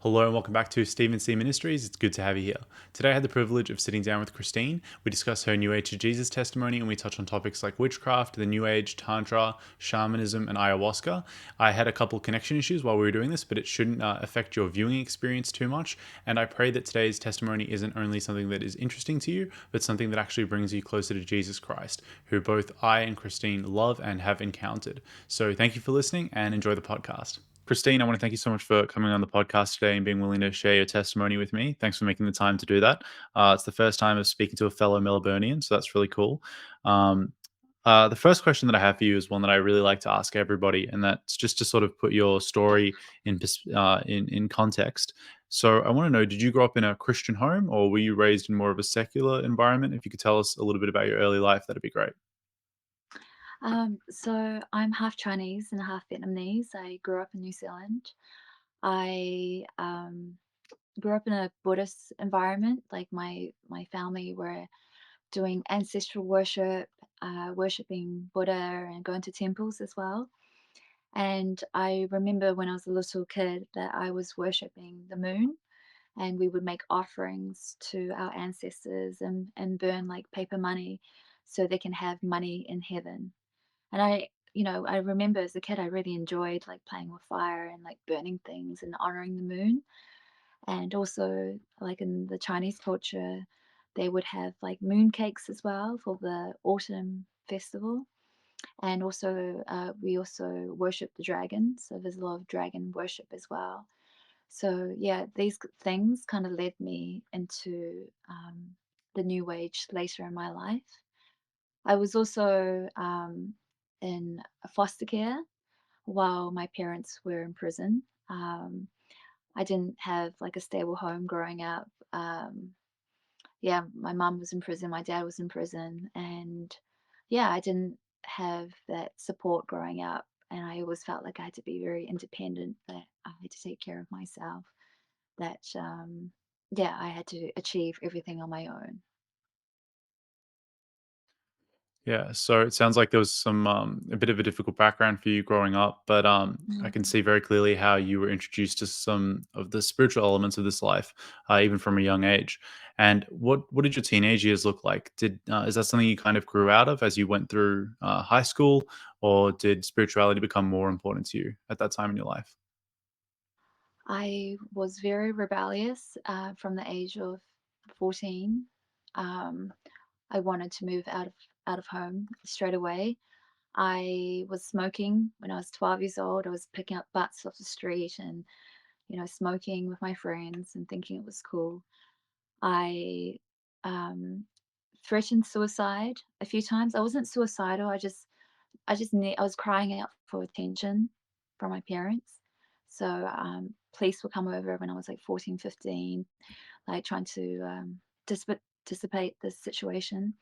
Hello and welcome back to Stephencministries. It's good to have you here. Today I had the privilege of sitting down with Christine. We discuss her New Age to Jesus testimony and we touch on topics like witchcraft, the New Age, Tantra, shamanism, and ayahuasca. I had a couple connection issues while we were doing this, but it shouldn't affect your viewing experience too much. And I pray that today's testimony isn't only something that is interesting to you, but something that actually brings you closer to Jesus Christ, who both I and Christine love and have encountered. So thank you for listening and enjoy the podcast. Christine, I want to thank you so much for coming on the podcast today and being willing to share your testimony with me. Thanks for making the time to do that. It's the first time of speaking to a fellow Melbourneian, so that's really cool. Um, the first question that I have for you is one that I really like to ask everybody, and that's just to sort of put your story in context. So I want to know: did you grow up in a Christian home, or were you raised in more of a secular environment? If you could tell us a little bit about your early life, that'd be great. So I'm half Chinese and half Vietnamese. I grew up in New Zealand. I grew up in a Buddhist environment. Like my family were doing ancestral worship, worshiping Buddha and going to temples as well. And I remember when I was a little kid that I was worshiping the moon, and we would make offerings to our ancestors and burn like paper money so they can have money in heaven. And I remember as a kid, I really enjoyed like playing with fire and like burning things and honoring the moon. And also, like in the Chinese culture, they would have like moon cakes as well for the autumn festival. And also, we also worship the dragon. So there's a lot of dragon worship as well. So, yeah, these things kind of led me into the new age later in my life. I was also in foster care while my parents were in prison. I didn't have like a stable home growing up. Yeah, my mum was in prison, my dad was in prison, and yeah, I didn't have that support growing up. And I always felt like I had to be very independent, that I had to take care of myself, that, yeah, I had to achieve everything on my own. Yeah, so it sounds like there was some a bit of a difficult background for you growing up, but I can Mm. see very clearly how you were introduced to some of the spiritual elements of this life, even from a young age. And what did your teenage years look like? Did is that something you kind of grew out of as you went through high school, or did spirituality become more important to you at that time in your life? I was very rebellious from the age of 14. Um, I wanted to move out of home straight away. I was smoking when I was 12 years old. I was picking up butts off the street and smoking with my friends and thinking it was cool. I um, threatened suicide a few times. I wasn't suicidal. I was crying out for attention from my parents. So police would come over when I was like 14, 15, like trying to dissipate the situation.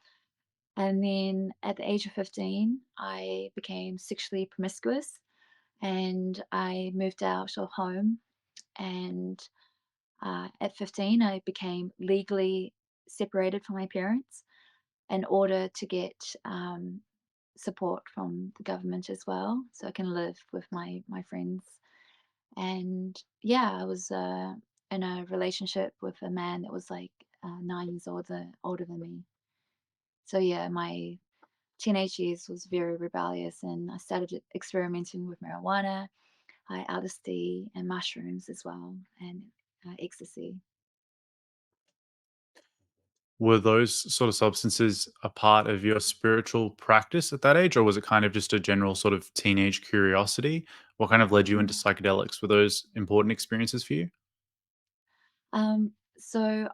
And then at the age of 15, I became sexually promiscuous and I moved out of home. And at 15, I became legally separated from my parents in order to get support from the government as well, so I can live with my friends. And yeah, I was in a relationship with a man that was like 9 years older than me. So yeah, my teenage years was very rebellious, and I started experimenting with marijuana, LSD, and mushrooms as well, and ecstasy. Were those sort of substances a part of your spiritual practice at that age, or was it kind of just a general sort of teenage curiosity? What kind of led you into psychedelics? Were those important experiences for you? So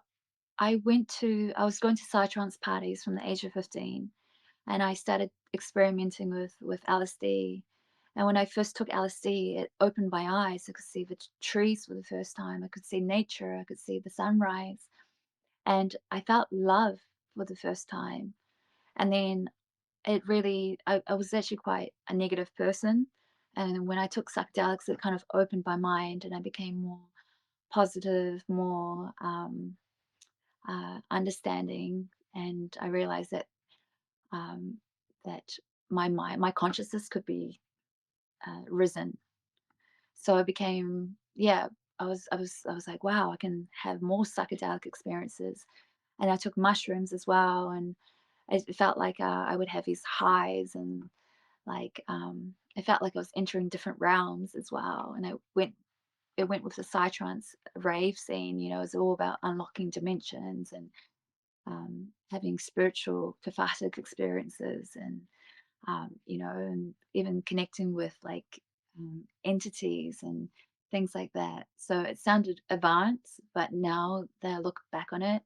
I was going to psytrance parties from the age of 15, and I started experimenting with LSD. And when I first took LSD, it opened my eyes. I could see the trees for the first time. I could see nature. I could see the sunrise, and I felt love for the first time. And then I was actually quite a negative person. And when I took psychedelics, it kind of opened my mind, and I became more positive, more understanding, and I realized um, that my consciousness could be risen. So I became, yeah. I was like, wow, I can have more psychedelic experiences. And I took mushrooms as well, and it felt like I would have these highs, and like it felt like I was entering different realms as well. And it went with the psytrance rave scene. It's all about unlocking dimensions and having spiritual cathartic experiences, and even connecting with like entities and things like that. So it sounded advanced, but now that I look back on it,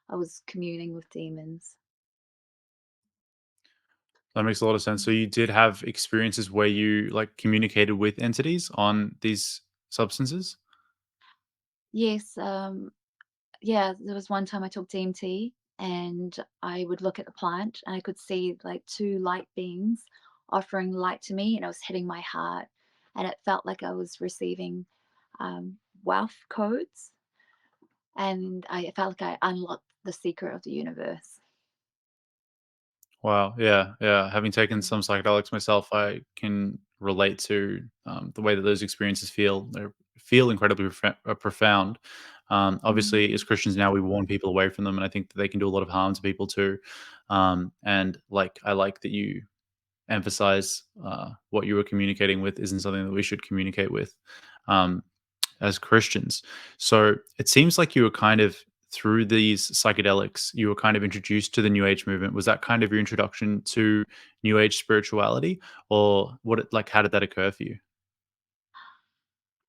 I was communing with demons. That makes a lot of sense. So you did have experiences where you like communicated with entities on these substances? Yes, yeah, there was one time I took DMT, and I would look at the plant and I could see like two light beings offering light to me, and it was hitting my heart, and it felt like I was receiving wealth codes, and I felt like I unlocked the secret of the universe. Wow. Yeah. Yeah. Having taken Mm. some psychedelics myself, I can relate to the way that those experiences feel. They feel incredibly profound. Obviously, as Mm. Christians now, we warn people away from them, and I think that they can do a lot of harm to people too. And like, I like that you emphasize what you were communicating with isn't something that we should communicate with. Um, as Christians. So it seems like you were kind of through these psychedelics, you were kind of introduced to the New Age movement. Was that kind of your introduction to New Age spirituality, or like? How did that occur for you?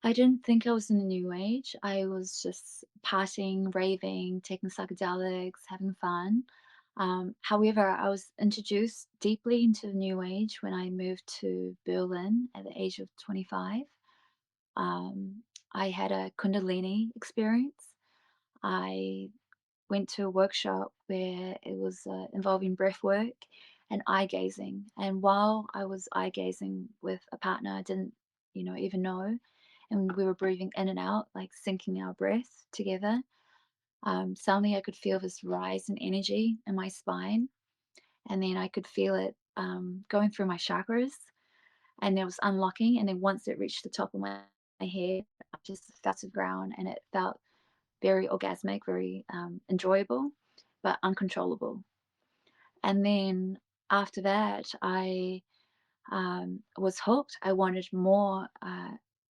I didn't think I was in the new age. I was just partying, raving, taking psychedelics, having fun. However, I was introduced deeply into the new age when I moved to Berlin at the age of 25. I had a Kundalini experience. I went to a workshop where it was involving breath work and eye gazing. And while I was eye gazing with a partner I didn't, even know, and we were breathing in and out, like syncing our breath together, suddenly I could feel this rise in energy in my spine. And then I could feel it going through my chakras, and it was unlocking. And then once it reached the top of my head, I just fell to the ground, and it felt very orgasmic, very enjoyable, but uncontrollable. And then after that, I was hooked. I wanted more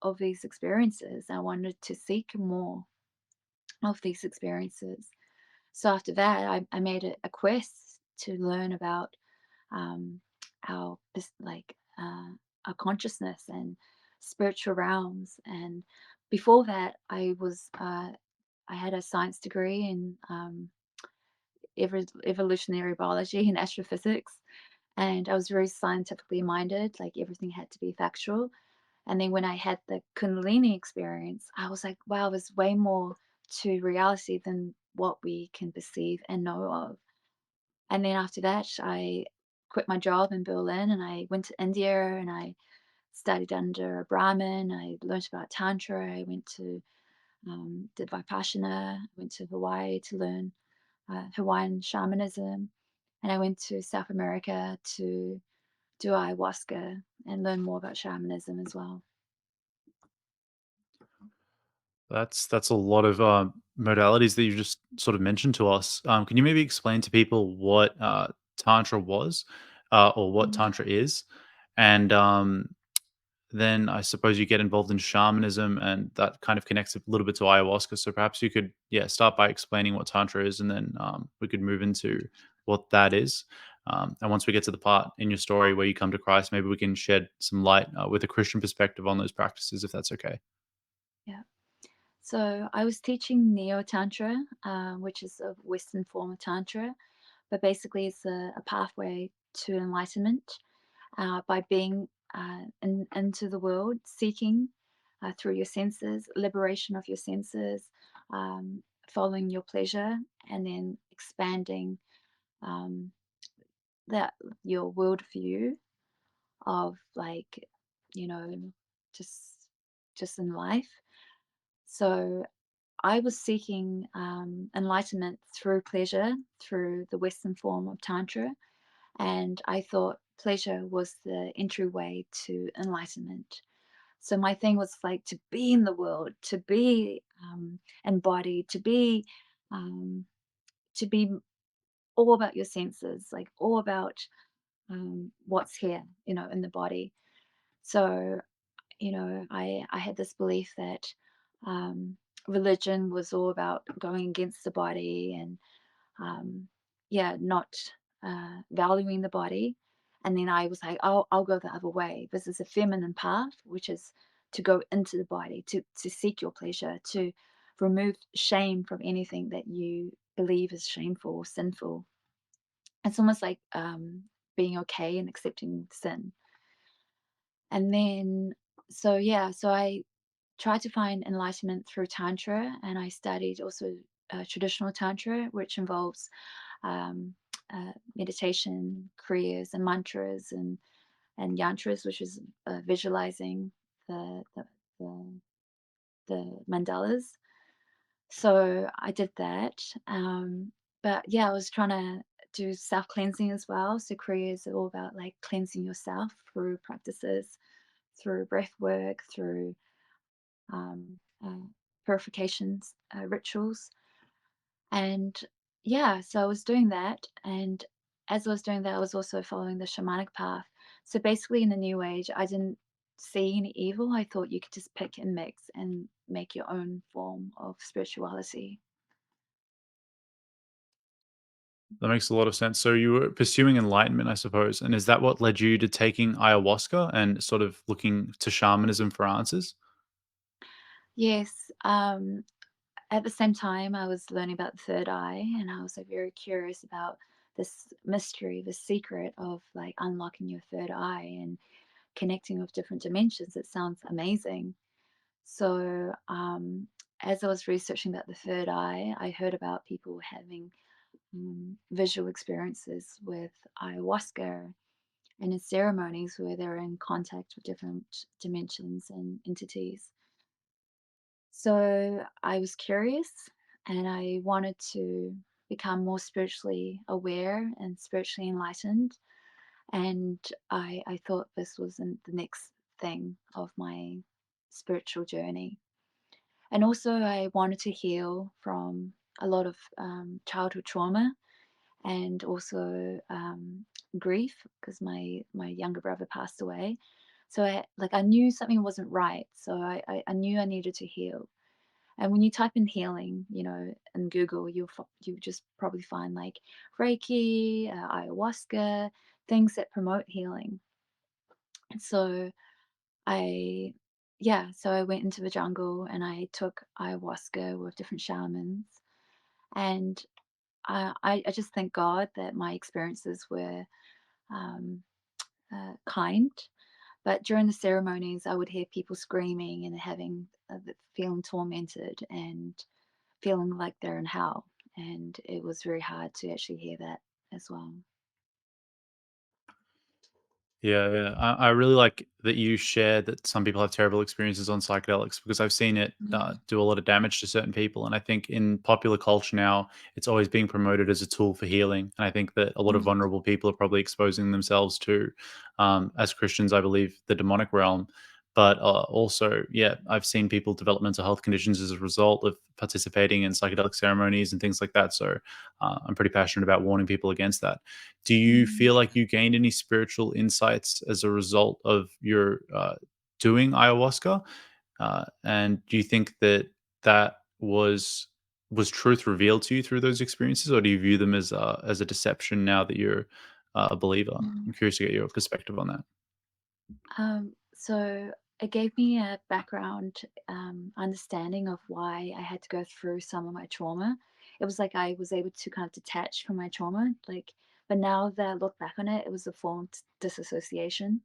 of these experiences. I wanted to seek more of these experiences. So after that, I made a quest to learn about um, our like our consciousness and spiritual realms. And before that, I had a science degree in evolutionary biology and astrophysics, and I was very scientifically minded. Like everything had to be factual. And then when I had the Kundalini experience, I was like, wow, there's way more to reality than what we can perceive and know of. And then after that, I quit my job in Berlin and I went to India and I studied under a Brahmin. I learned about Tantra. I went to did Vipassana. I went to Hawaii to learn Hawaiian shamanism, and I went to South America to do ayahuasca and learn more about shamanism as well. That's a lot of modalities that you just sort of mentioned to us. Can you maybe explain to people what tantra was, or what Mhm. tantra is, and then I suppose you get involved in shamanism, and that kind of connects a little bit to ayahuasca. So perhaps you could, yeah, start by explaining what tantra is, and then we could move into what that is. And once we get to the part in your story where you come to Christ, maybe we can shed some light with a Christian perspective on those practices, if that's okay. Yeah. So I was teaching Neo Tantra, which is a Western form of Tantra, but basically it's a pathway to enlightenment by being into the world, seeking through your senses, liberation of your senses, following your pleasure, and then expanding um, that your worldview of like, you know, just just in life. So I was seeking enlightenment through pleasure, through the Western form of Tantra, and I thought pleasure was the entryway to enlightenment. So my thing was like to be in the world, to be embodied, um, to be all about your senses, like all about what's here, in the body. So I had this belief that um, religion was all about going against the body and yeah, not valuing the body. And then I was like, I'll go the other way. This is a feminine path, which is to go into the body, to seek your pleasure, to remove shame from anything that you believe is shameful or sinful. It's almost like being okay and accepting sin. And then, so yeah, so I tried to find enlightenment through Tantra, and I studied also traditional Tantra, which involves um, meditation, kriyas, and mantras, and yantras, which is visualizing the, the the the mandalas. So I did that, but yeah, I was trying to do self cleansing as well. So kriyas are all about like cleansing yourself through practices, through breath work, through um, uh, purifications, rituals. And yeah, so I was doing that. And as I was doing that, I was also following the shamanic path. So basically, in the New Age, I didn't see any evil. I thought you could just pick and mix and make your own form of spirituality. That makes a lot of sense. So you were pursuing enlightenment, I suppose, and is that what led you to taking ayahuasca and sort of looking to shamanism for answers? Yes. At the same time, I was learning about the third eye, and I was like very curious about this mystery, the secret of like unlocking your third eye and connecting with different dimensions. It sounds amazing. So, as I was researching about the third eye, I heard about people having visual experiences with ayahuasca and in ceremonies where they're in contact with different dimensions and entities. So, I was curious and I wanted to become more spiritually aware and spiritually enlightened. And I thought this was the next thing of my spiritual journey. And also, I wanted to heal from a lot of childhood trauma and also grief because my younger brother passed away. So I knew something wasn't right. So I knew I needed to heal. And when you type in healing, in Google, you just probably find like Reiki, ayahuasca, things that promote healing. And so I so I went into the jungle and I took ayahuasca with different shamans. And I just thank God that my experiences were um, kind. But during the ceremonies, I would hear people screaming and feeling tormented and feeling like they're in hell. And it was very hard to actually hear that as well. Yeah, yeah. I really like that you share that some people have terrible experiences on psychedelics because I've seen it Mm, do a lot of damage to certain people. And I think in popular culture now, it's always being promoted as a tool for healing. And I think that a lot of mm, vulnerable people are probably exposing themselves to, as Christians, I believe, the demonic realm. But also, yeah, I've seen people develop mental health conditions as a result of participating in psychedelic ceremonies and things like that. So I'm pretty passionate about warning people against that. Do you mm. feel like you gained any spiritual insights as a result of your doing ayahuasca? And do you think that that was truth revealed to you through those experiences, or do you view them as a deception now that you're a believer? Mm. I'm curious to get your perspective on that. So it gave me a background understanding of why I had to go through some of my trauma. It was like I was able to kind of detach from my trauma, like, but now that I look back on it, it was a form of disassociation.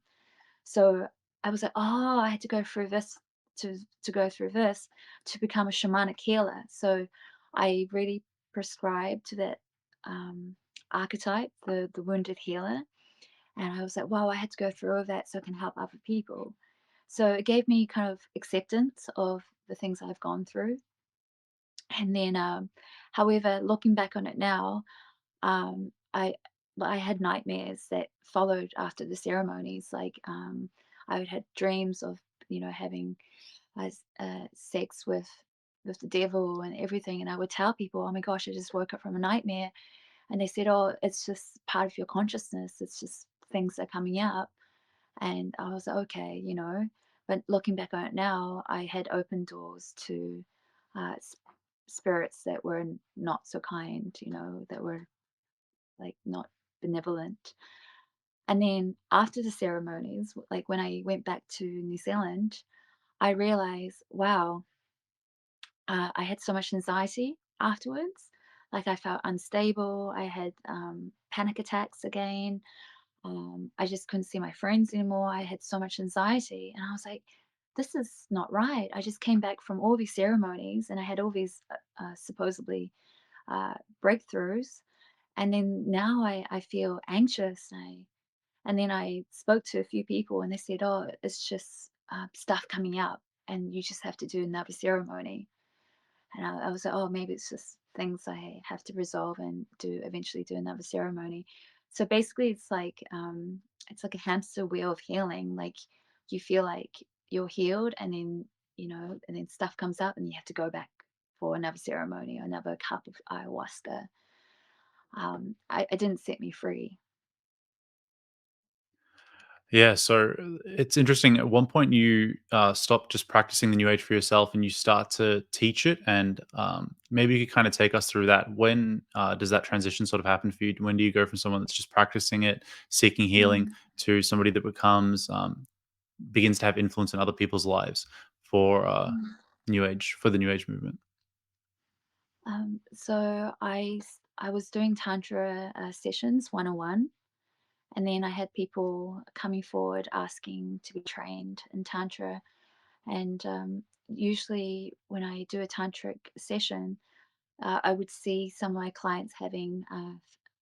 So I was like, oh, I had to go through this to go through this to become a shamanic healer. So I really prescribed to that um, archetype, the wounded healer, and I was like, wow, I had to go through all of that so I can help other people. So it gave me kind of acceptance of the things I've gone through. And then, however, looking back on it now, um, I I had nightmares that followed after the ceremonies. Like I had dreams of having sex with the devil and everything. And I would tell people, oh my gosh, I just woke up from a nightmare. And they said, oh, it's just part of your consciousness. It's just things are coming up. And I was like, okay, But looking back on it now, I had opened doors to spirits that were not so kind, that were like not benevolent. And then after the ceremonies, like when I went back to New Zealand, I realized, wow, I had so much anxiety afterwards. Like I felt unstable. I had panic attacks again. I just couldn't see my friends anymore. I had so much anxiety. And I was like, this is not right. I just came back from all these ceremonies and I had all these supposedly uh, breakthroughs. And then now I feel anxious. And then I spoke to a few people and they said, oh, it's just stuff coming up and you just have to do another ceremony. And I was like, oh, maybe it's just things I have to resolve and eventually do another ceremony. So basically, it's like a hamster wheel of healing. Like you feel like you're healed, and then and then stuff comes up, and you have to go back for another ceremony or another cup of ayahuasca. It didn't set me free. Yeah, so it's interesting. At one point, you stop just practicing the New Age for yourself, and you start to teach it. And maybe you could kind of take us through that. When does that transition sort of happen for you? When do you go from someone that's just practicing it, seeking healing, Mm, to somebody that becomes begins to have influence in other people's lives for mm. New Age for the New Age movement? So I was doing tantra sessions 101. And then I had people coming forward asking to be trained in Tantra. And usually, when I do a tantric session, I would see some of my clients having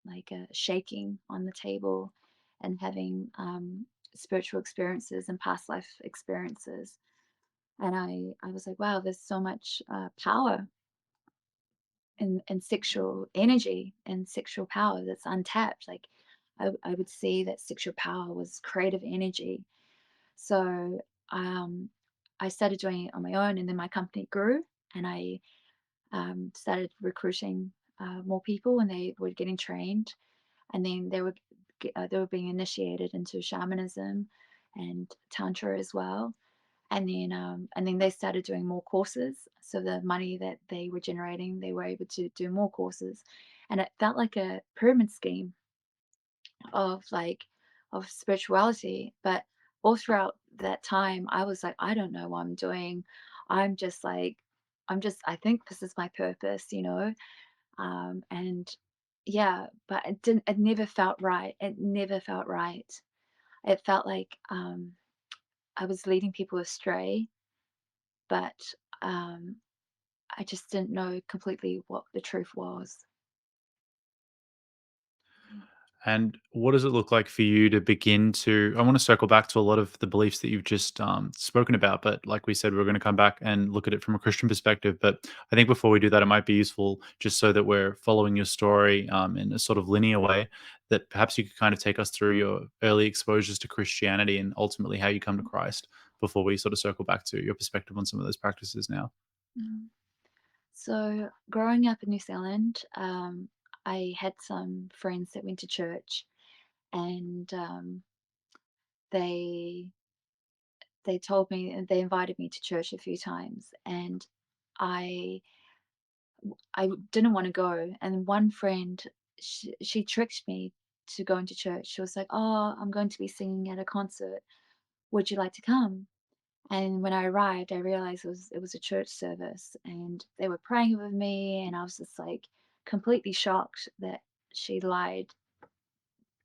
like a shaking on the table and having spiritual experiences and past life experiences. And I was like, wow, there's so much power and sexual energy and sexual power that's untapped. Like I would see that sexual power was creative energy. So I started doing it on my own, and then my company grew, and I started recruiting more people, and they were getting trained, and then they were being initiated into shamanism and tantra as well. And then they started doing more courses. So the money that they were generating, they were able to do more courses, and it felt like a pyramid scheme of of spirituality. But all throughout that time, I was like, I don't know what I'm doing. I'm just like, I think this is my purpose. And yeah, but it never felt right. It never felt right. It felt like I was leading people astray, but um, I just didn't know completely what the truth was. And what does it look like for you to begin to? I want to circle back to a lot of the beliefs that you've just spoken about, but like we said, we're going to come back and look at it from a Christian perspective. But I think before we do that, it might be useful just so that we're following your story in a sort of linear way, that perhaps you could kind of take us through your early exposures to Christianity and ultimately how you come to Christ before we sort of circle back to your perspective on some of those practices now. Mhm. So, growing up in New Zealand, I had some friends that went to church, and they they told me and they invited me to church a few times, and I didn't want to go. And one friend, she tricked me to go into church. She was like, "Oh, I'm going to be singing at a concert. Would you like to come?" And when I arrived, I realized it was a church service, and they were praying with me, and I was just like completely shocked that she lied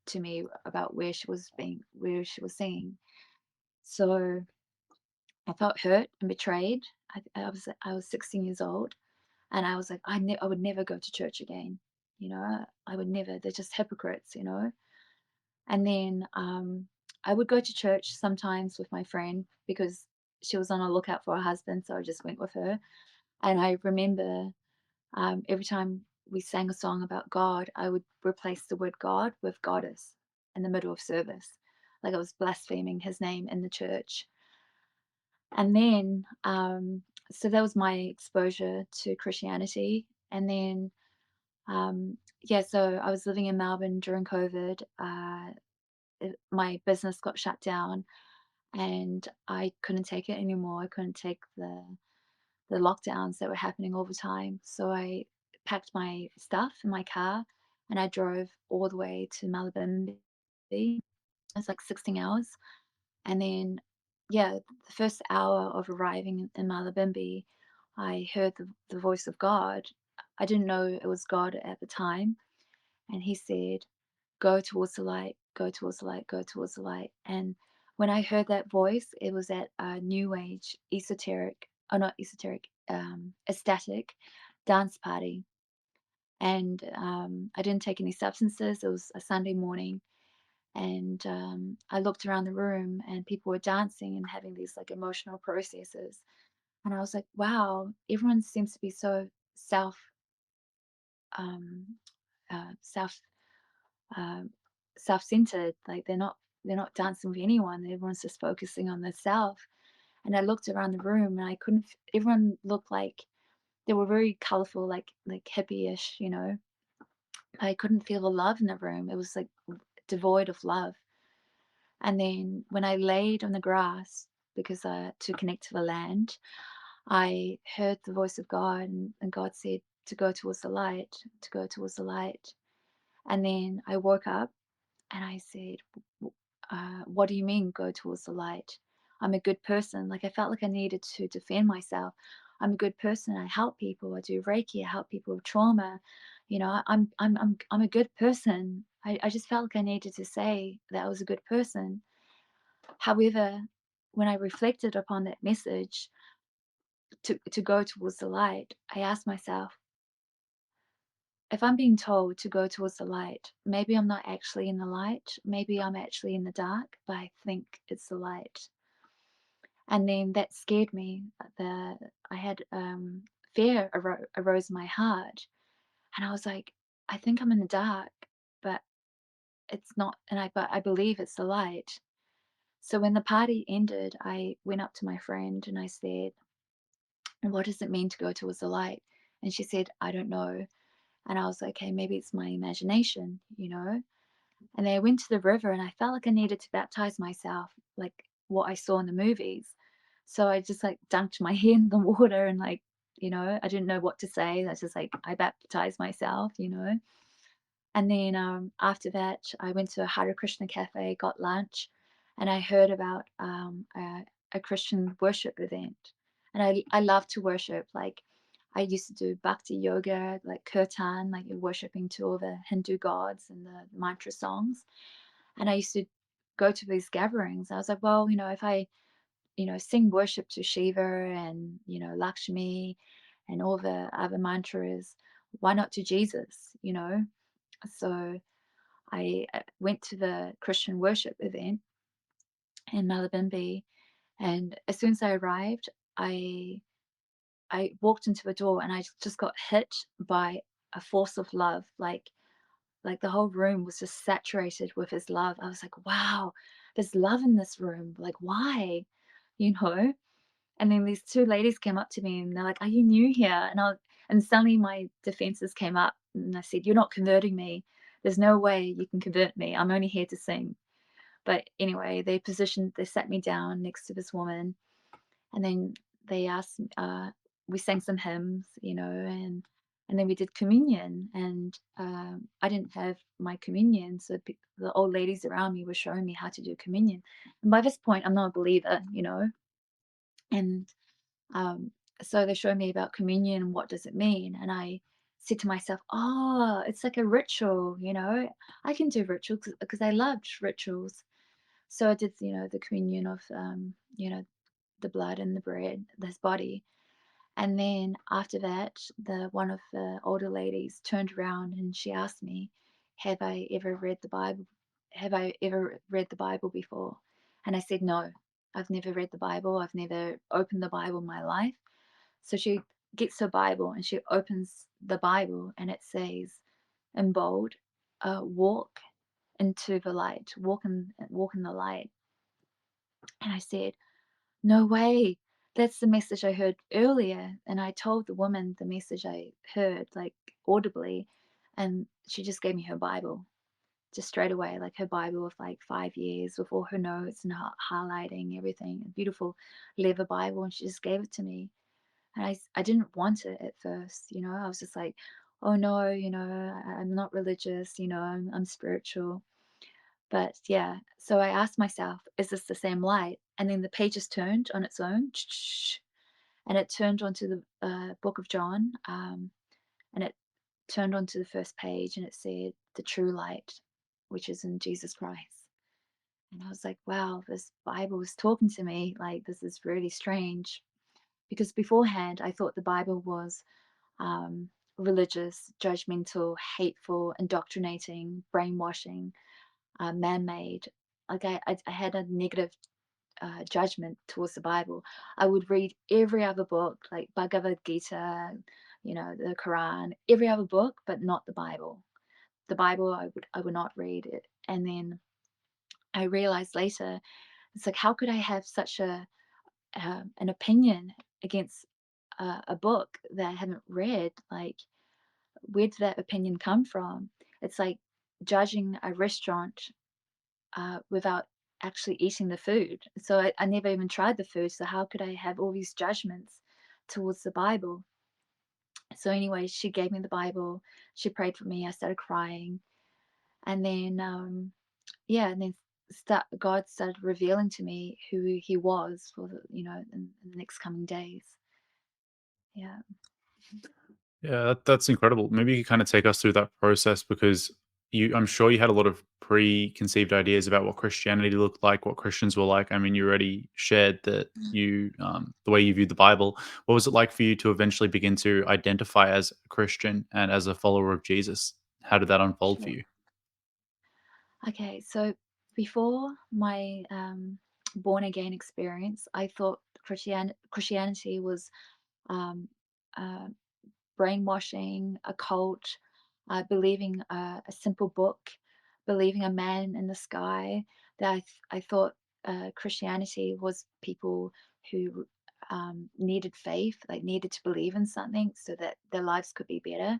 to me about where she was singing. So I felt hurt and betrayed. I was 16 years old, and I was like, I would never go to church again. I would never. They're just hypocrites. And then I would go to church sometimes with my friend because she was on a lookout for a husband, so I just went with her. And I remember every time we sang a song about God, I would replace the word God with goddess in the middle of service. Like I was blaspheming his name in the church. And then, so that was my exposure to Christianity. And then, yeah, so I was living in Melbourne during COVID. My business got shut down, and I couldn't take it anymore. I couldn't take the lockdowns that were happening all the time. So I packed my stuff in my car and I drove all the way to Melbourne. It's like 16 hours. And then, yeah, the first hour of arriving in Malabimbi, I heard the voice of God. I didn't know it was God at the time. And he said, go towards the light, go towards the light, go towards the light. And when I heard that voice, it was at a new age, esoteric, oh, not esoteric, ecstatic dance party. And I didn't take any substances. It was a Sunday morning, and I looked around the room and people were dancing and having these like emotional processes, and I was like, wow, everyone seems to be so um self um self-centered, like they're not dancing with anyone, everyone's just focusing on themselves. And I looked around the room and I couldn't everyone looked like they were very colorful, like hippie-ish, I couldn't feel the love in the room. It was like devoid of love. And then when I laid on the grass, because to connect to the land, I heard the voice of God, and God said to go towards the light, to go towards the light. And then I woke up and I said, what do you mean go towards the light? I'm a good person. Like I felt like I needed to defend myself. I'm a good person. I help people. I do Reiki. I help people with trauma. I'm a good person. I just felt like I needed to say that I was a good person. However, when I reflected upon that message to go towards the light, I asked myself, if I'm being told to go towards the light, maybe I'm not actually in the light. Maybe I'm actually in the dark, but I think it's the light. And then that scared me. I had fear arose in my heart, and I was like, I think I'm in the dark, but it's not. But I believe it's the light. So when the party ended, I went up to my friend and I said, what does it mean to go towards the light? And she said, I don't know. And I was like, okay, maybe it's my imagination. And then I went to the river and I felt like I needed to baptize myself, like what I saw in the movies. So I just like dunked my head in the water and I didn't know what to say. That's just like I baptized myself. And then after that, I went to a Hare Krishna cafe, got lunch, and I heard about a Christian worship event. And I love to worship. Like I used to do bhakti yoga, like kirtan, like you're worshiping to all the Hindu gods and the mantra songs. And I used to go to these gatherings. I was like, well, if I, sing worship to Shiva and, Lakshmi and all the other mantras, why not to Jesus? So I went to the Christian worship event in Malabimbi, and as soon as I arrived, I I walked into the door and I just got hit by a force of love. Like the whole room was just saturated with his love. I was like, wow, there's love in this room. Like, why? You know? And then these two ladies came up to me and they're like, are you new here? And suddenly my defenses came up and I said, you're not converting me. There's no way you can convert me. I'm only here to sing. But anyway, they sat me down next to this woman, and then they asked, we sang some hymns, and then we did communion. And I didn't have my communion, so the old ladies around me were showing me how to do communion. And by this point, I'm not a believer. And um, so they showed me about communion and what does it mean, and I said to myself, oh, it's like a ritual. I can do rituals because I loved rituals. So I did, the communion of, the blood and the bread, his body. And then after that, the one of the older ladies turned around and she asked me, "Have I ever read the Bible? Have I ever read the Bible before?" And I said, "No, I've never read the Bible. I've never opened the Bible in my life." So she gets her Bible and she opens the Bible and it says in bold, "Walk into the light. Walk in the light." And I said, No way. That's the message I heard earlier, and I told the woman the message I heard, like, audibly, and she just gave me her Bible, just straight away, like, her Bible with, like, 5 years with all her notes and highlighting everything, a beautiful leather Bible, and she just gave it to me, and I didn't want it at first, I was just like, "Oh, no," "I'm not religious," "I'm spiritual." But yeah, so I asked myself, "Is this the same light?" And then the pages turned on its own, and it turned onto the book of John, and it turned onto the first page, and it said, "The true light, which is in Jesus Christ." And I was like, "Wow, this Bible is talking to me. Like, this is really strange." Because beforehand, I thought the Bible was religious, judgmental, hateful, indoctrinating, brainwashing, man-made. Like I had a negative judgment towards the Bible. I would read every other book, like Bhagavad Gita, the Quran, every other book, but not the Bible. The Bible, I would not read it. And then I realized later, it's like, how could I have such an opinion against a book that I haven't read? Like, where did that opinion come from? It's like judging a restaurant without actually eating the food. So I never even tried the food. So how could I have all these judgments towards the Bible? So anyway, she gave me the Bible. She prayed for me. I started crying, and then and then God started revealing to me who He was for in the next coming days. Yeah, Yeah, that's incredible. Maybe you could kind of take us through that process because I'm sure you had a lot of preconceived ideas about what Christianity looked like, what Christians were like. I mean, you already shared that the way you viewed the Bible. What was it like for you to eventually begin to identify as a Christian and as a follower of Jesus? How did that unfold for sure. you? Okay, so before my born again experience, I thought Christianity was um, uh, brainwashing, a cult, believing a simple book, believing a man in the sky. That I thought Christianity was people who needed faith, like needed to believe in something so that their lives could be better.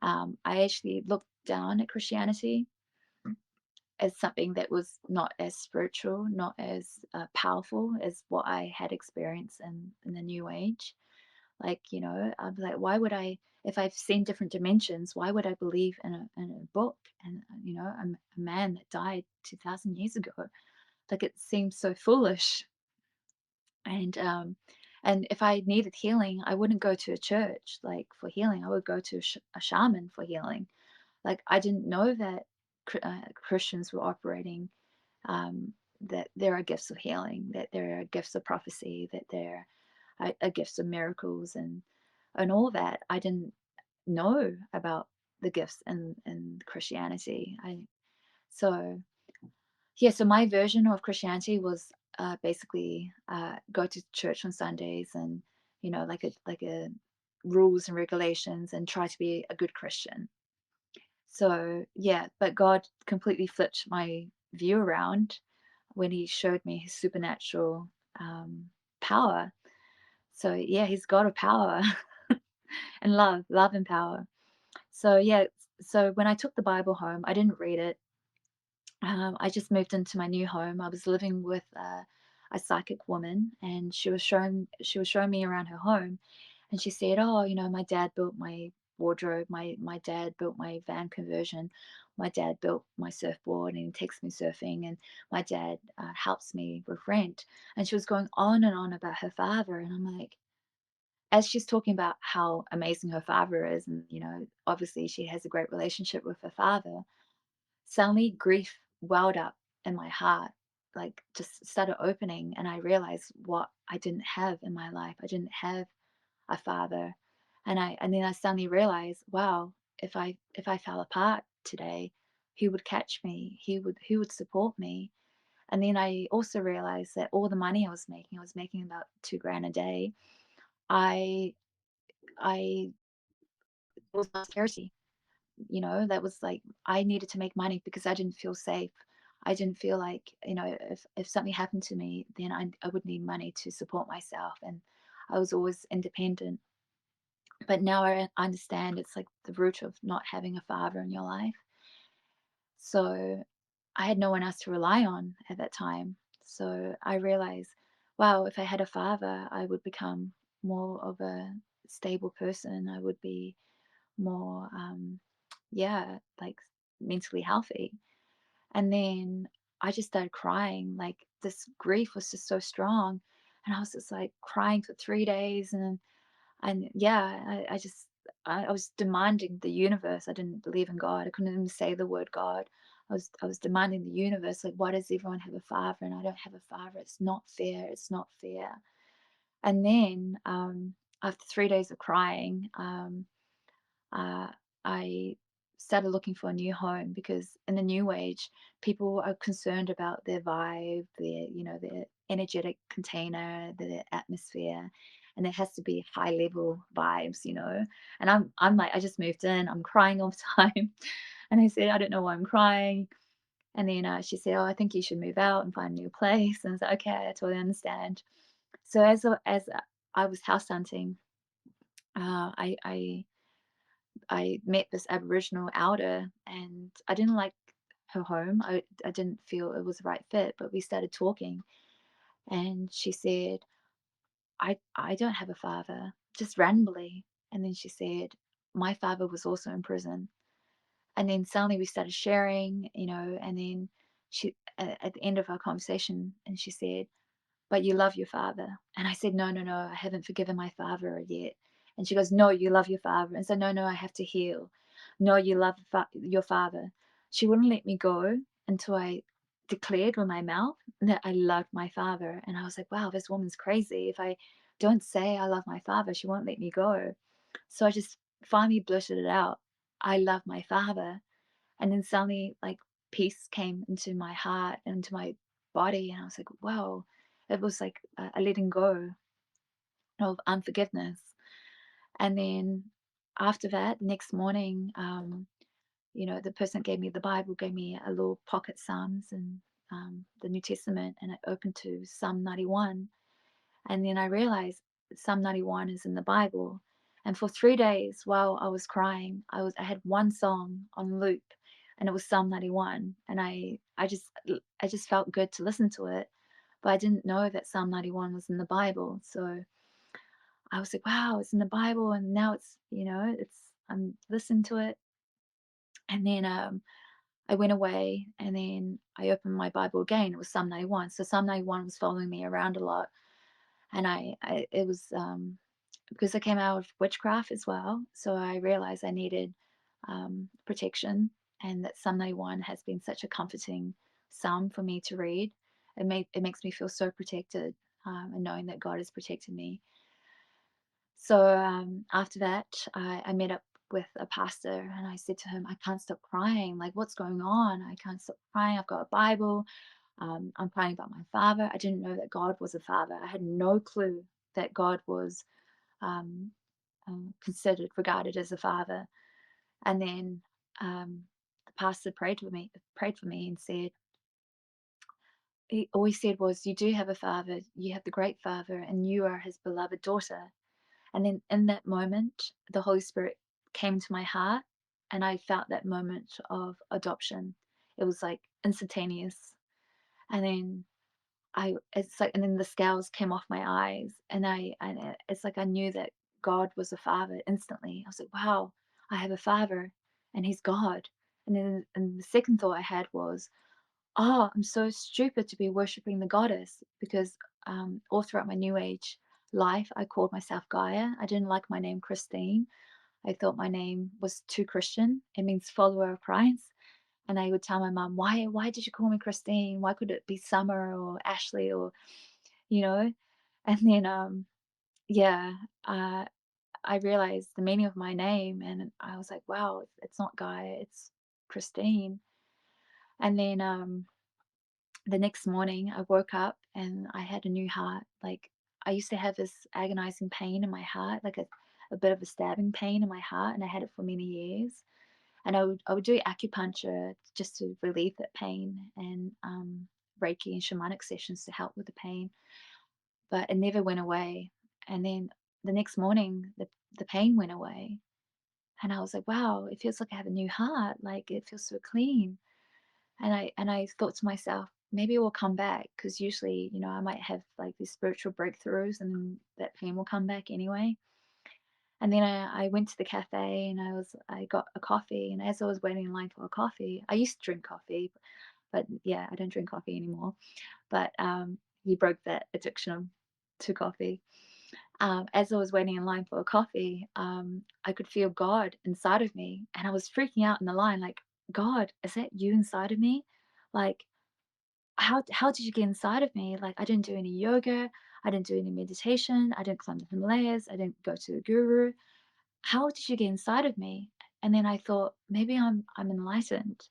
I actually looked down at Christianity as something that was not as spiritual, not as powerful as what I had experienced in the New Age. Like, I'm like, why would I, if I've seen different dimensions, why would I believe in a book and, a man that died 2,000 years ago? Like, it seems so foolish. And if I needed healing, I wouldn't go to a church like for healing. I would go to a shaman for healing. Like, I didn't know that Christians were operating, that there are gifts of healing, that there are gifts of prophecy, that there are gifts of miracles, and all that. I didn't know about the gifts in Christianity. I so Yeah, so my version of Christianity was basically go to church on Sundays and like a rules and regulations and try to be a good Christian. So yeah, but God completely flipped my view around when He showed me His supernatural power. So yeah, He's God of power and love and power. So yeah, so when I took the Bible home, I didn't read it. I just moved into my new home. I was living with a psychic woman, and she was showing me around her home, and she said, "Oh, my dad built my wardrobe. My dad built my van conversion. My dad built my surfboard, and he takes me surfing. And my dad helps me with rent." And she was going on and on about her father, and I'm like, as she's talking about how amazing her father is, and obviously she has a great relationship with her father. Suddenly, grief welled up in my heart, like just started opening, and I realized what I didn't have in my life. I didn't have a father, and then I suddenly realized, wow, if I fell apart today, who would catch me? Who would support me? And then I also realized that all the money I was making about 2 grand a day. I I was not scarcity. That was like I needed to make money because I didn't feel safe. I didn't feel like, if something happened to me, then I would need money to support myself. And I was always independent. But now I understand it's like the root of not having a father in your life. So I had no one else to rely on at that time. So I realized, wow, if I had a father, I would become more of a stable person. I would be more, yeah, like mentally healthy. And then I just started crying. Like this grief was just so strong. And I was just like crying for 3 days. And yeah, I was demanding the universe. I didn't believe in God. I couldn't even say the word God. I was demanding the universe, like, why does everyone have a father and I don't have a father? It's not fair. It's not fair. And then after 3 days of crying, uh, I started looking for a new home because in the new age, people are concerned about their vibe, their energetic container, their atmosphere, and it has to be high level vibes. And I'm like, I just moved in, I'm crying all the time, and I said, I don't know why I'm crying. And then she said, oh, I think you should move out and find a new place. And I was like, okay, I totally understand. So as I was house hunting, I met this Aboriginal elder, and I didn't like her home. I didn't feel it was the right fit, but we started talking, and she said, I don't have a father, just randomly. And then she said, my father was also in prison. And then suddenly we started sharing, and then at the end of our conversation, and she said, but you love your father. And I said, no, no, no, I haven't forgiven my father yet. And she goes, no, you love your father. And so, no, no, I have to heal. No, you love your father. She wouldn't let me go until I declared with my mouth that I loved my father. And I was like, wow, this woman's crazy. If I don't say I love my father, she won't let me go. So I just finally blurted it out. I love my father. And then suddenly, like, peace came into my heart and into my body. And I was like, wow, it was like a letting go of unforgiveness. And then after that, next morning, the person gave me the Bible, gave me a little pocket Psalms and the New Testament, and I opened to Psalm 91. And then I realized Psalm 91 is in the Bible. And for 3 days while I was crying, I had one song on loop, and it was Psalm 91. And I just felt good to listen to it, but I didn't know that Psalm 91 was in the Bible. So I was like, wow, it's in the Bible, and now I'm listening to it. And then I went away, and then I opened my Bible again. It was Psalm 91. So Psalm 91 was following me around a lot. And it was because I came out of witchcraft as well. So I realized I needed protection, and that Psalm 91 has been such a comforting psalm for me to read. It makes me feel so protected, and knowing that God has protected me. So after that, I met up with a pastor, and I said to him, I can't stop crying. Like, what's going on? I can't stop crying. I've got a Bible. I'm crying about my father. I didn't know that God was a father. I had no clue that God was um, regarded as a father. And then the pastor prayed for me, and said, he always said was, you do have a father. You have the great father, and you are his beloved daughter. And then in that moment, the Holy Spirit came to my heart, and I felt that moment of adoption. It was like instantaneous. And then and then the scales came off my eyes, and it's like I knew that God was a father instantly. I was like, wow, I have a father, and he's God. And the second thought I had was, oh, I'm so stupid to be worshiping the goddess, because all throughout my new age life, I called myself Gaia. I didn't like my name Christine. I thought my name was too Christian. It means follower of Christ. And I would tell my mom, why did you call me Christine? Why could it be Summer or Ashley or, you know? And then, yeah, uh, I realized the meaning of my name, and I was like, wow, it's not Gaia, it's Christine. And then the next morning, I woke up and I had a new heart. Like, I used to have this agonizing pain in my heart, like a bit of a stabbing pain in my heart, and I had it for many years. and I would do acupuncture just to relieve that pain, and Reiki and shamanic sessions to help with the pain, but it never went away. And then the next morning, the pain went away, and I was like, wow, it feels like I have a new heart. Like it feels so clean. And I thought to myself, maybe it will come back, because usually, I might have like these spiritual breakthroughs, and then that pain will come back anyway. And then I went to the cafe, and I got a coffee, and as I was waiting in line for a coffee, I used to drink coffee, but yeah, I don't drink coffee anymore. But he broke that addiction to coffee. As I was waiting in line for a coffee, I could feel God inside of me, and I was freaking out in the line, like, God, is that you inside of me? Like, how did you get inside of me? Like, I didn't do any yoga, I didn't do any meditation, I didn't climb the Himalayas, I didn't go to a guru. How did you get inside of me? And then I thought, maybe I'm enlightened,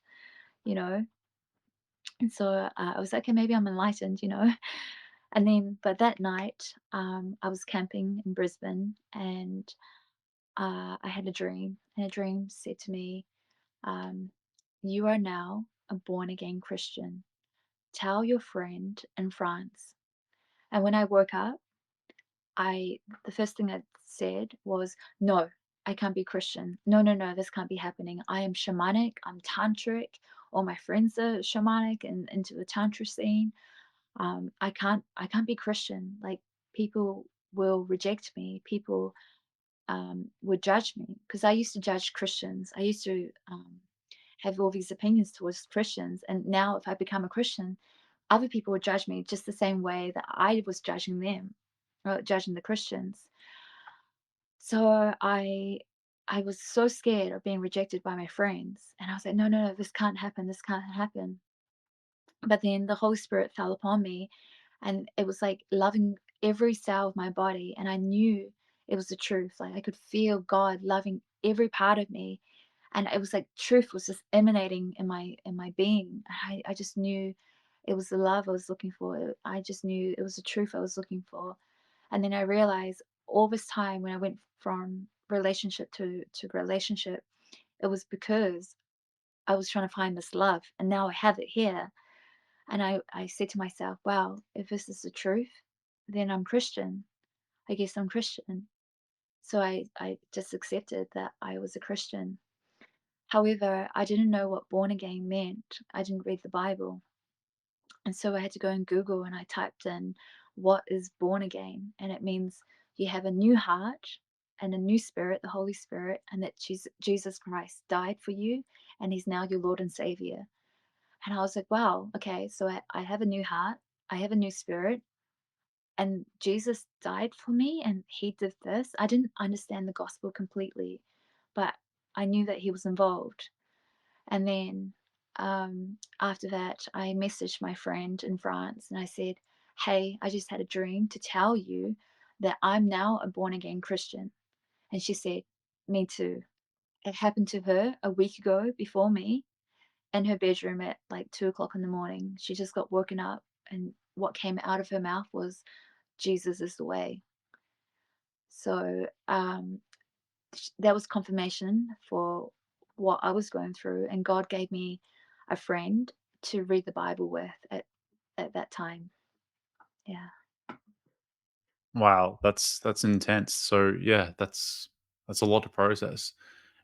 you know. And so I was like, okay, maybe I'm enlightened. And then, but that night, I was camping in Brisbane, and I had a dream, and a dream said to me, um, "You are now a born again Christian. Tell your friend in France." And when I woke up, the first thing I said was, "No, I can't be Christian. No, no, no, this can't be happening. I am shamanic. I'm tantric. All my friends are shamanic and into the tantra scene. I can't be Christian. Like, people will reject me. People would judge me, because I used to judge Christians. I used to have all these opinions towards Christians, and now if I become a Christian, other people would judge me just the same way that I was judging them, or judging the Christians. So I was so scared of being rejected by my friends, and I was like, no, no, no, this can't happen. This can't happen. But then the Holy Spirit fell upon me, and it was like loving every cell of my body, and I knew it was the truth. Like, I could feel God loving every part of me, and it was like truth was just emanating in my being. I just knew it was the love I was looking for. I just knew it was the truth I was looking for. And then I realized all this time, when I went from relationship to relationship, it was because I was trying to find this love, and now I have it here. And I said to myself, wow, if this is the truth, then I'm Christian. I guess I'm Christian. So I just accepted that I was a Christian. However, I didn't know what born again meant. I didn't read the Bible. And so I had to go and Google, and I typed in, what is born again? And it means you have a new heart and a new spirit, the Holy Spirit, and that Jesus Christ died for you, and he's now your Lord and Savior. And I was like, wow, okay, so I have a new heart, I have a new spirit, and Jesus died for me, and he did this. I didn't understand the gospel completely, but I knew that he was involved. And then after that, I messaged my friend in France, and I said, hey, I just had a dream to tell you that I'm now a born again Christian. And she said, me too. It happened to her a week ago before me, in her bedroom at like 2 o'clock in the morning. She just got woken up, and what came out of her mouth was, Jesus is the way. So that was confirmation for what I was going through. And God gave me a friend to read the Bible with at that time. Yeah. Wow, that's intense. So yeah, that's a lot to process.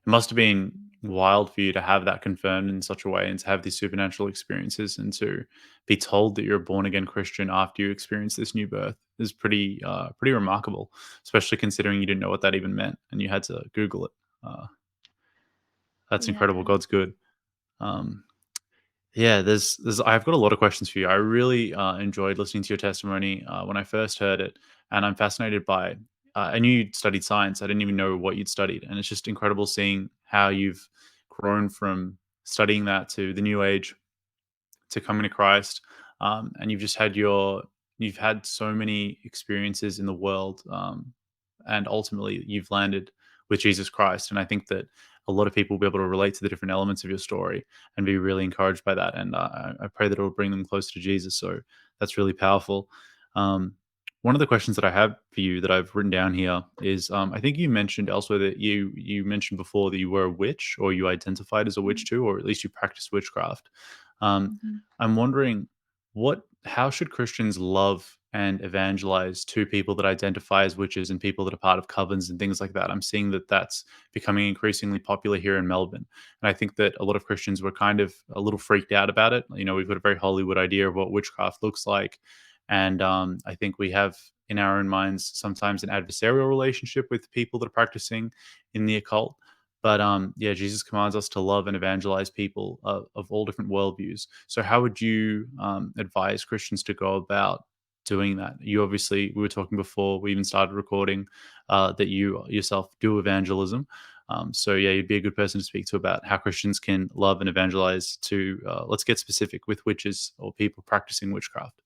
It must have been wild for you to have that confirmed in such a way and to have these supernatural experiences and to be told that you're a born again Christian after you experience this new birth is pretty remarkable, especially considering you didn't know what that even meant and you had to Google it. Uh, that's incredible. Yeah. God's good. Um, yeah, there's I've got a lot of questions for you. I really enjoyed listening to your testimony when I first heard it, and I'm fascinated by. I knew you'd studied science. I didn't even know what you'd studied, and it's just incredible seeing how you've grown from studying that to the New Age to coming to Christ, and you've had so many experiences in the world, and ultimately you've landed with Jesus Christ. And I think that a lot of people will be able to relate to the different elements of your story and be really encouraged by that. And I pray that it will bring them closer to Jesus. So that's really powerful. Um, One of the questions that I have for you that I've written down here is, I think you mentioned elsewhere that you mentioned before that you were a witch, or you identified as a witch too, or at least you practice witchcraft. Mm-hmm. I'm wondering how should Christians love and evangelize to people that identify as witches and people that are part of covens and things like that? I'm seeing that that's becoming increasingly popular here in Melbourne, and I think that a lot of Christians were kind of a little freaked out about it. You know, we've got a very Hollywood idea of what witchcraft looks like, and I think we have in our own minds sometimes an adversarial relationship with people that are practicing in the occult. But yeah, Jesus commands us to love and evangelize people of all different worldviews. So, how would you advise Christians to go about doing that? You obviously, we were talking before we even started recording, that you yourself do evangelism. So, yeah, you'd be a good person to speak to about how Christians can love and evangelize to, let's get specific, with witches or people practicing witchcraft.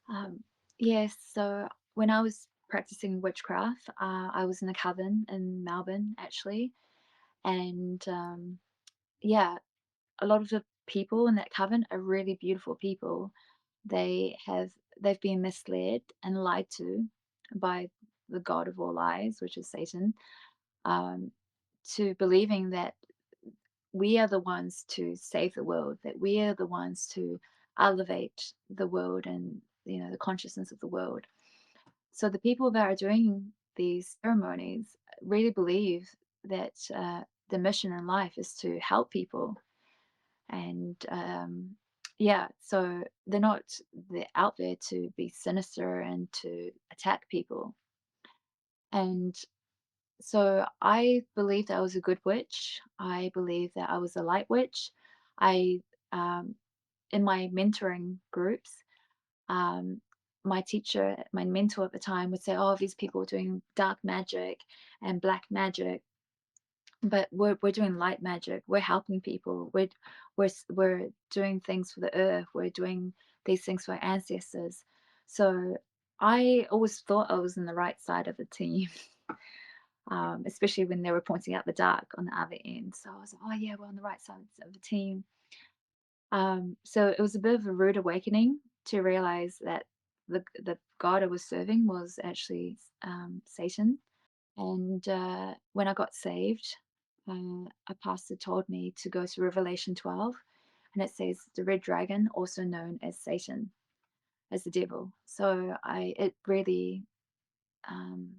Um, yes, so when I was practicing witchcraft, I was in a coven in Melbourne actually, and yeah, a lot of the people in that coven are really beautiful people. They have they've been misled and lied to by the god of all lies, which is Satan, um, to believing that we are the ones to save the world, that we are the ones to elevate the world and the consciousness of the world. So the people that are doing these ceremonies really believe that the mission in life is to help people, and yeah, so they're out there to be sinister and to attack people. And so I believe that I was a good witch. I believe that I was a light witch. I um, In my mentoring groups, um, my teacher, my mentor at the time, would say, "Oh, these people are doing dark magic and black magic, but we're doing light magic. We're helping people. We're doing things for the earth. We're doing these things for our ancestors." So I always thought I was in the right side of the team, especially when they were pointing out the dark on the other end. So I was like, "Oh yeah, we're on the right side of the team." So it was a bit of a rude awakening to realize that the God I was serving was actually Satan. And when I got saved, a pastor told me to go to Revelation 12, and it says the red dragon, also known as Satan, as the devil. So it really um,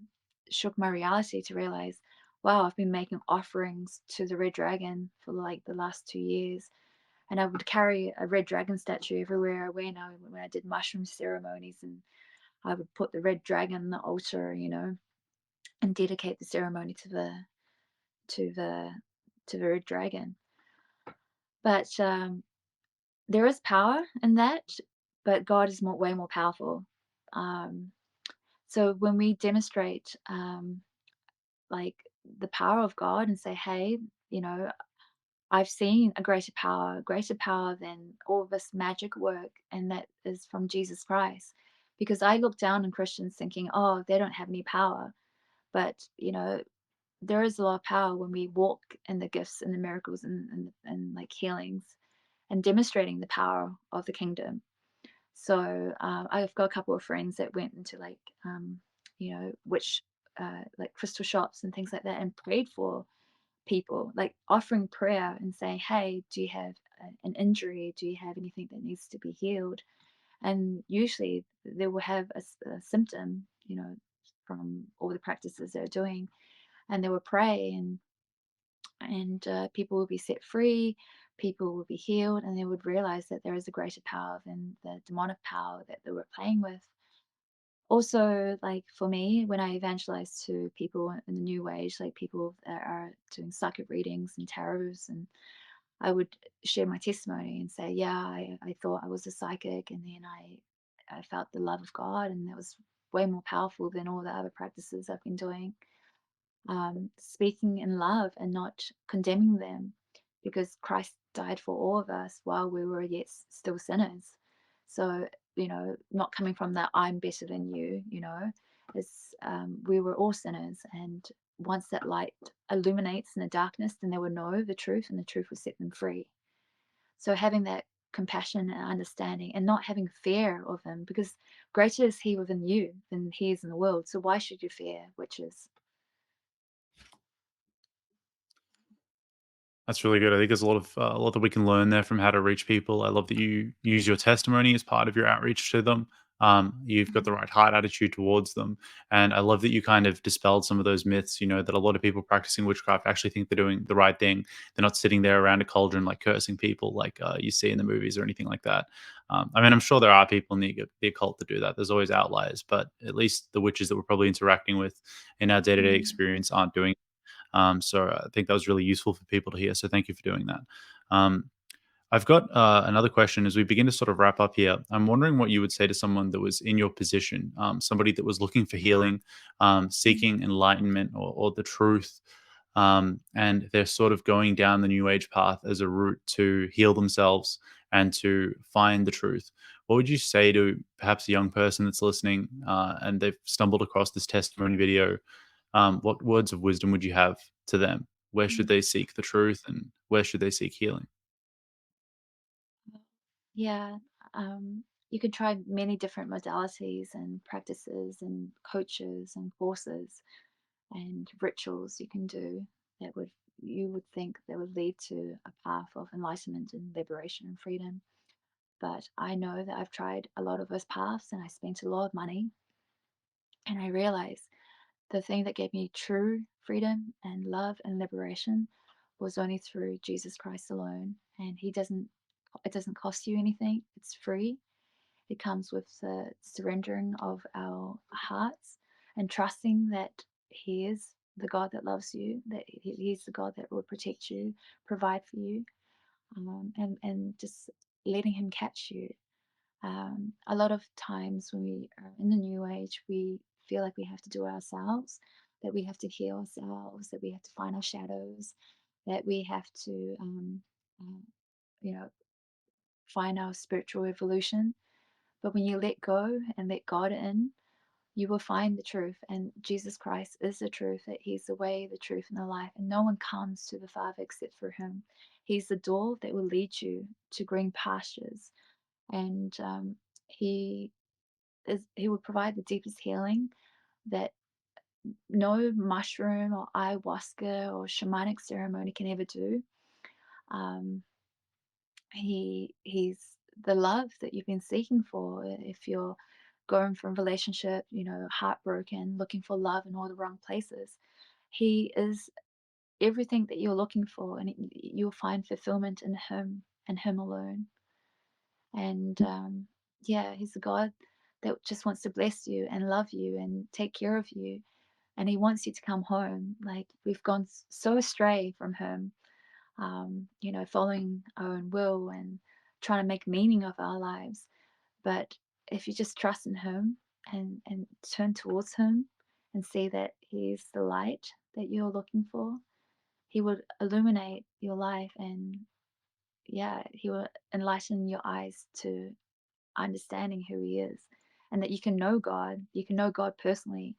shook my reality to realize, wow, I've been making offerings to the red dragon for like the last 2 years, and I would carry a red dragon statue everywhere I went. When I did mushroom ceremonies, and I would put the red dragon on the altar, and dedicate the ceremony to the to the red dragon. But there is power in that, but God is way more powerful. Um, so when we demonstrate like the power of God and say, "Hey, you know, I've seen a greater power than all this magic work, and that is from Jesus Christ." Because I look down on Christians thinking, "Oh, they don't have any power," but there is a lot of power when we walk in the gifts and the miracles and like healings and demonstrating the power of the kingdom. So I've got a couple of friends that went into like which like crystal shops and things like that and prayed for people, like offering prayer and saying, "Hey, do you have an injury? Do you have anything that needs to be healed?" And usually they will have a symptom, from all the practices they're doing, and they will pray, and people will be set free, people will be healed, and they would realize that there is a greater power than the demonic power that they were playing with. Also, like for me, when I evangelize to people in the new age, like people that are doing psychic readings and tarots, and I would share my testimony and say, yeah, I thought I was a psychic, and then I felt the love of God, and that was way more powerful than all the other practices I've been doing. Speaking in love and not condemning them, because Christ died for all of us while we were yet still sinners. So, not coming from that I'm better than you, it's we were all sinners. And once that light illuminates in the darkness, then they will know the truth, and the truth will set them free. So having that compassion and understanding and not having fear of him, because greater is he within you than he is in the world. So why should you fear witches? That's really good. I think there's a lot that we can learn there from how to reach people. I love that you use your testimony as part of your outreach to them. You've got the Mhm. right heart attitude towards them, and I love that you kind of dispelled some of those myths. You know that a lot of people practicing witchcraft actually think they're doing the right thing. They're not sitting there around a cauldron like cursing people like you see in the movies or anything like that. I mean, I'm sure there are people in the occult that do that. There's always outliers, but at least the witches that we're probably interacting with in our day to day Mm. experience aren't doing. So I think that was really useful for people to hear. So thank you for doing that. Um, I've got another question as we begin to sort of wrap up here. I'm wondering what you would say to someone that was in your position, somebody that was looking for healing, Mm. seeking enlightenment or the truth, and they're sort of going down the New Age path as a route to heal themselves and to find the truth. What would you say to perhaps a young person that's listening and they've stumbled across this testimony video? What words of wisdom would you have to them? Where should Mm. they seek the truth and where should they seek healing? Yeah, you could try many different modalities and practices and coaches and courses and rituals you can do that would you would think that would lead to a path of enlightenment and liberation and freedom. But I know that I've tried a lot of those paths and I spent a lot of money, and I realized the thing that gave me true freedom and love and liberation was only through Jesus Christ alone. And it doesn't cost you anything. It's free. It comes with the surrendering of our hearts and trusting that He is the God that loves you, that He's the God that will protect you, provide for you, and just letting Him catch you. A lot of times when we are in the new age, we feel like we have to do it ourselves, that we have to heal ourselves, that we have to find our shadows, that we have to, uh, you know, find our spiritual evolution. But when you let go and let God in, you will find the truth. And Jesus Christ is the truth, that He's the way, the truth, and the life. And no one comes to the Father except for Him. He's the door that will lead you to green pastures. And He He will provide the deepest healing that no mushroom or ayahuasca or shamanic ceremony can ever do. Um, he's the love that you've been seeking for. If you're going from relationship, heartbroken, looking for love in all the wrong places, he is everything that you're looking for, and you'll find fulfillment in him and him alone. And yeah, he's a God that just wants to bless you and love you and take care of you, and he wants you to come home. Like, we've gone so astray from him, following our own will and trying to make meaning of our lives. But if you just trust in him and turn towards him and see that he's the light that you're looking for, he would illuminate your life, and yeah, he will enlighten your eyes to understanding who he is, and that you can know God personally.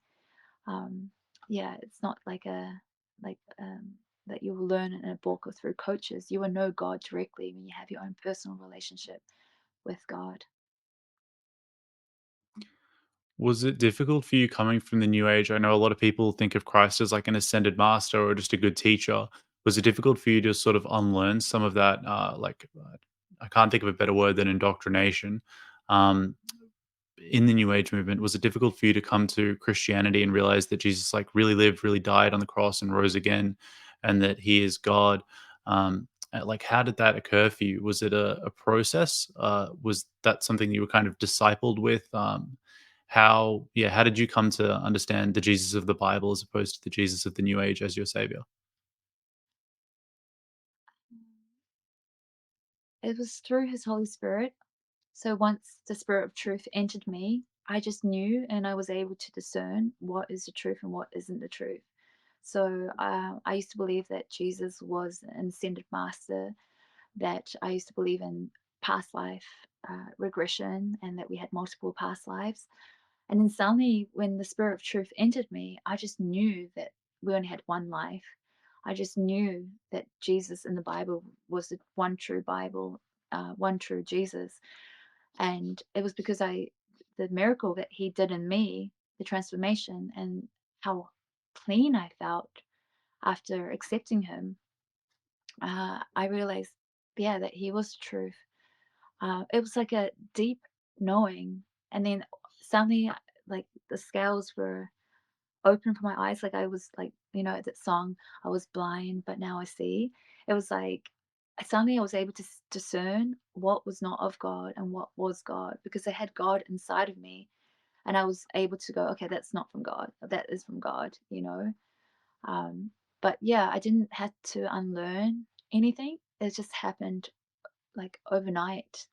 um yeah, it's not like a like that you will learn in a book or through coaches. You will know God directly when you have your own personal relationship with God. Was it difficult for you coming from the New Age? I know a lot of people think of Christ as like an ascended master or just a good teacher. Was it difficult for you to sort of unlearn some of that? I can't think of a better word than indoctrination. Um, in the New Age movement, was it difficult for you to come to Christianity and realize that Jesus like really lived, really died on the cross and rose again, and that He is God? Like, how did that occur for you? Was it a process? Was that something you were kind of discipled with? How did you come to understand the Jesus of the Bible as opposed to the Jesus of the New Age as your savior? It was through his Holy Spirit. So once the Spirit of truth entered me, I just knew, and I was able to discern what is the truth and what isn't the truth. So I used to believe that Jesus was an ascended master, that I used to believe in past life regression, and that we had multiple past lives. And then suddenly, when the Spirit of truth entered me, I just knew that we only had one life. I just knew that Jesus in the Bible was the one true Bible, one true Jesus. And it was because the miracle that he did in me, the transformation, and how clean I felt after accepting him. I realized, yeah, that he was the truth. It was like a deep knowing, and then suddenly, like the scales were open for my eyes. Like I was like, that song, I was blind, but now I see. It was like suddenly I was able to discern what was not of God and what was God, because I had God inside of me, and I was able to go, okay, that's not from God, that is from God. Um, but yeah, I didn't have to unlearn anything. It just happened like overnight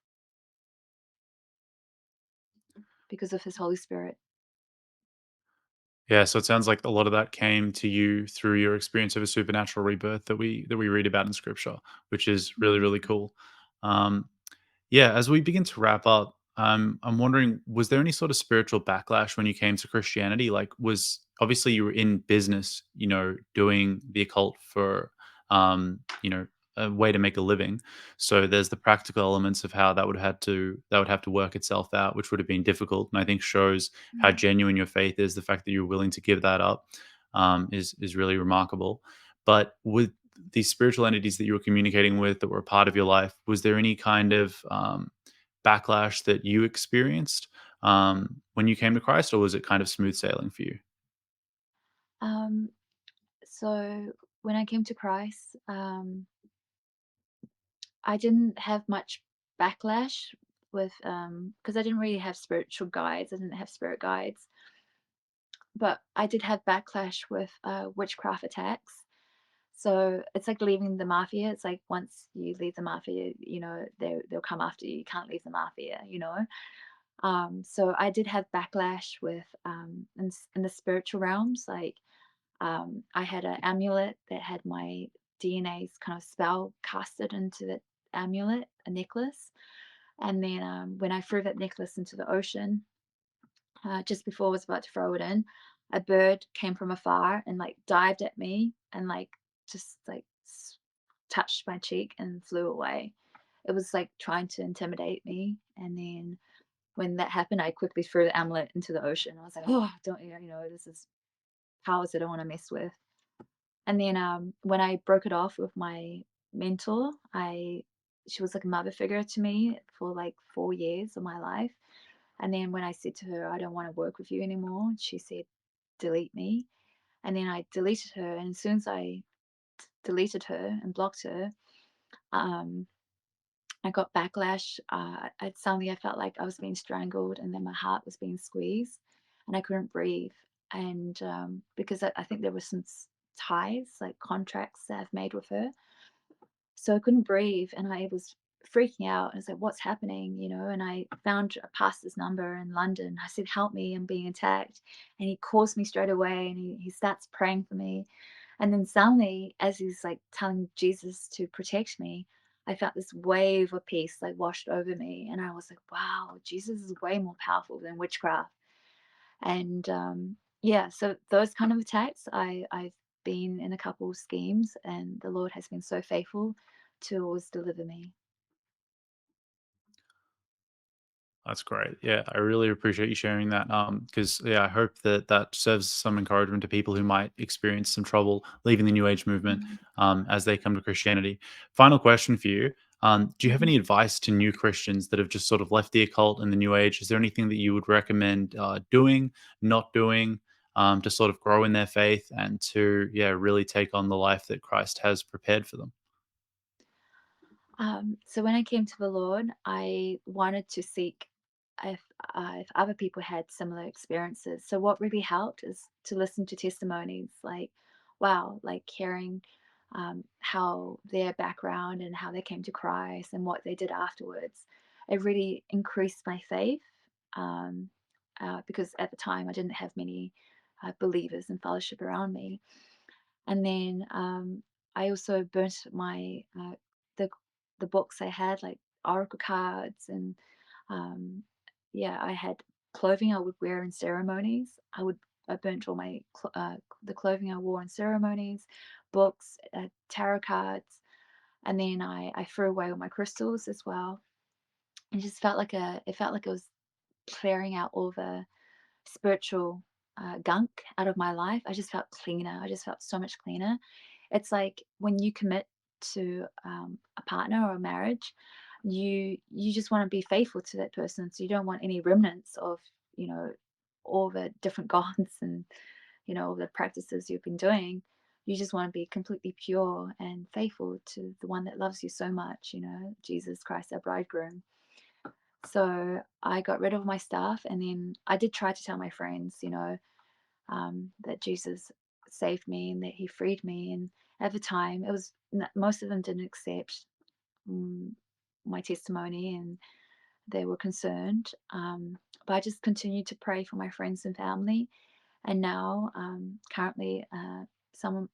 because of His Holy Spirit. Yeah, so it sounds like a lot of that came to you through your experience of a supernatural rebirth that we read about in scripture, which is really, really Mm. cool. Um, Yeah, as we begin to wrap up, I'm wondering, was there any sort of spiritual backlash when you came to Christianity? Like, was obviously you were in business, doing the occult for, a way to make a living. So there's the practical elements of how that would have to work itself out, which would have been difficult, and I think shows how Mm. genuine your faith is. The fact that you're willing to give that up is really remarkable. But with these spiritual entities that you were communicating with that were a part of your life, was there any kind of backlash that you experienced when you came to Christ, or was it kind of smooth sailing for you? Um, so when I came to Christ, I didn't have much backlash with because I didn't really have spiritual guides. I didn't have spirit guides, but I did have backlash with witchcraft attacks. So it's like leaving the mafia. It's like once you leave the mafia, they'll come after you. You can't leave the mafia. So I did have backlash with in the spiritual realms. Like I had an amulet that had my DNA's kind of spell casted into the amulet, a necklace. And then when I threw that necklace into the ocean, just before I was about to throw it in, a bird came from afar and like dived at me and like just like touched my cheek and flew away. It was like trying to intimidate me. And then when that happened, I quickly threw the amulet into the ocean. I was like, oh, don't this is powers I don't want to mess with. And then when I broke it off with my mentor, she was like a mother figure to me for like 4 years of my life. And then when I said to her, I don't want to work with you anymore, she said, delete me. And then I deleted her. And as soon as I deleted her and blocked her, um, I got backlash. Suddenly I felt like I was being strangled, and then my heart was being squeezed, and I couldn't breathe. And because I think there were some ties, like contracts that I've made with her, so I couldn't breathe, and I was freaking out. I was like, "What's happening?" And I found a pastor's number in London. I said, "Help me! I'm being attacked." And he calls me straight away, and he starts praying for me. And then suddenly, as he's like telling Jesus to protect me, I felt this wave of peace like washed over me, and I was like, "Wow, Jesus is way more powerful than witchcraft." And yeah, so those kind of attacks, I've been in a couple of schemes, and the Lord has been so faithful to always deliver me. That's great. Yeah, I really appreciate you sharing that. Because yeah, I hope that that serves some encouragement to people who might experience some trouble leaving the New Age movement Mhm, as they come to Christianity. Final question for you: do you have mhm. any advice to new Christians that have just sort of left the occult and the New Age? Is there anything that you would recommend doing, not doing, to sort of grow in their faith and to really take on the life that Christ has prepared for them? So when I came to the Lord, I wanted to seek if other people had similar experiences. So what really helped is to listen to testimonies, like, wow, like hearing how their background and how they came to Christ and what they did afterwards. It really increased my faith um, because at the time I didn't have many believers and fellowship around me. And then I also burnt my the the books I had, like oracle cards, and um, yeah, I had clothing I would wear in ceremonies. I burnt all my the clothing I wore in ceremonies, books, tarot cards. And then I threw away all my crystals as well. It just felt like it felt like it was clearing out all the spiritual gunk out of my life. I just felt cleaner. I just felt so much cleaner. It's like when you commit to a partner or a marriage, you just want to be faithful to that person. So you don't want any remnants of, you know, all the different gods and, you know, all the practices you've been doing. You just want to be completely pure and faithful to the one that loves you so much, you know, Jesus Christ, our bridegroom. So I got rid of my stuff, and then I did try to tell my friends, you know, that Jesus saved me and that He freed me. And at the time, it was most of them didn't accept mm, my testimony, and they were concerned. But I just continued to pray for my friends and family. And now, currently,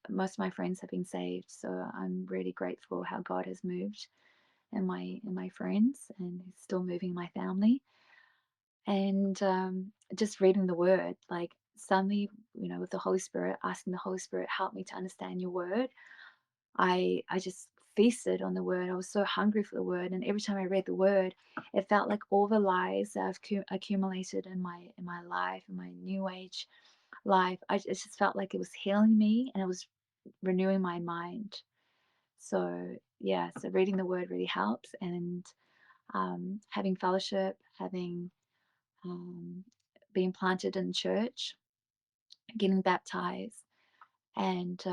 most of my friends have been saved. So I'm really grateful how God has moved in my friends, and He's still moving my family. And just reading the Word, like suddenly, you know, with the Holy Spirit, asking the Holy Spirit, help me to understand Your Word. I just feasted on the Word. I was so hungry for the Word, and every time I read the Word, it felt like all the lies that I've accumulated in my life, in my New Age life. It just felt like it was healing me, and it was renewing my mind. So yeah, so reading the Word really helps, and having fellowship, having um, being planted in church, getting baptized, and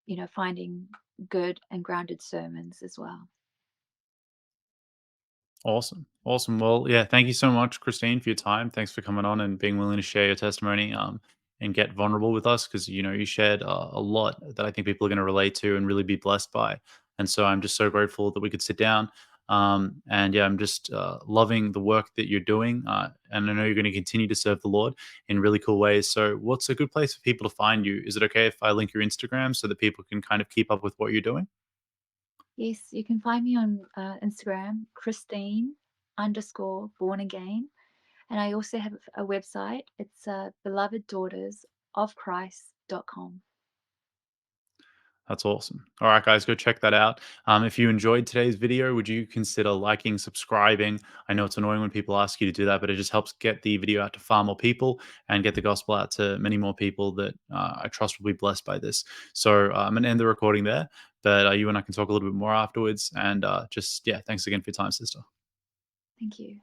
you know, finding good and grounded sermons as well. Awesome. Awesome. Well, yeah, thank you so much, Christine, for your time. Thanks for coming on and being willing to share your testimony and get vulnerable with us because, you know, you shared a lot that I think people are going to relate to and really be blessed by. And so I'm just so grateful that we could sit down. And yeah, I'm just loving the work that you're doing. And I know you're going to continue to serve the Lord in really cool ways. So, what's a good place for people to find you? Is it okay if I link your Instagram so that people can kind of keep up with what you're doing? Yes, you can find me on Instagram, Christine underscore born again. And I also have a website. It's beloveddaughterofchrist.com. That's awesome. All right, guys, go check that out. If you enjoyed today's video, would you consider liking, subscribing? I know it's annoying when people ask you to do that, but it just helps get the video out to far more people and get the gospel out to many more people that I trust will be blessed by this. So I'm going to end the recording there, but you and I can talk a little bit more afterwards. And just, yeah, thanks again for your time, sister. Thank you.